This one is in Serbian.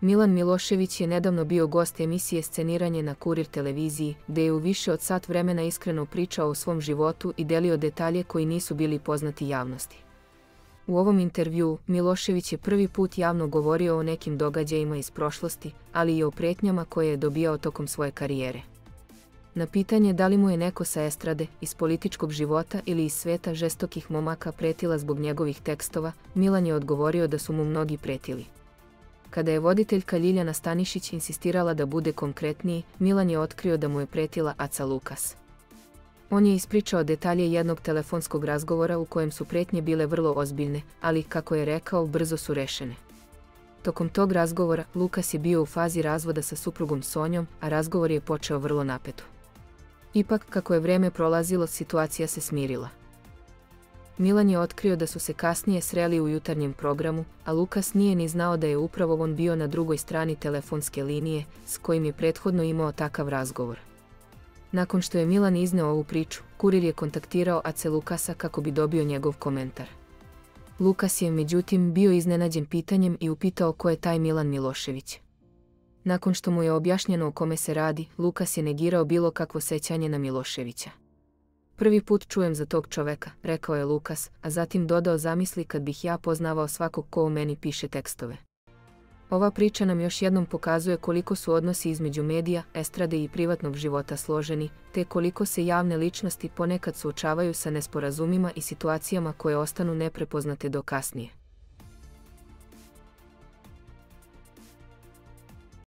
Milan Milošević je nedavno bio gost emisije Sceniranje na Kurir televiziji, gde je u više od sat vremena iskreno pričao o svom životu i delio detalje koji nisu bili poznati javnosti. U ovom intervjuu, Milošević je prvi put javno govorio o nekim događajima iz prošlosti, ali i o pretnjama koje je dobijao tokom svoje karijere. Na pitanje da li mu je neko sa estrade, iz političkog života ili iz sveta žestokih momaka pretila zbog njegovih tekstova, Milan je odgovorio da su mu mnogi pretili. Kada je voditeljka Ljiljana Stanišić insistirala da bude konkretniji, Milan je otkrio da mu je pretila Aca Lukas. On je ispričao detalje jednog telefonskog razgovora u kojem su pretnje bile vrlo ozbiljne, ali, kako je rekao, brzo su rešene. Tokom tog razgovora, Lukas je bio u fazi razvoda sa suprugom Sonjom, a razgovor je počeo vrlo napeto. Ipak, kako je vreme prolazilo, situacija se smirila. Milan je otkrio da su se kasnije sreli u jutarnjem programu, a Lukas nije ni znao da je upravo on bio na drugoj strani telefonske linije, s kojim je prethodno imao takav razgovor. Nakon što je Milan izneo ovu priču, Kurir je kontaktirao Ace Lukasa kako bi dobio njegov komentar. Lukas je, međutim, bio iznenađen pitanjem i upitao ko je taj Milan Milošević. Nakon što mu je objašnjeno o kome se radi, Lukas je negirao bilo kakvo sećanje na Miloševića. Prvi put čujem za tog čoveka, rekao je Lukas, a zatim dodao zamisli kad bih ja poznavao svakog ko u meni piše tekstove. Ova priča nam još jednom pokazuje koliko su odnosi između medija, estrade i privatnog života složeni, te koliko se javne ličnosti ponekad suočavaju sa nesporazumima i situacijama koje ostanu neprepoznate do kasnije.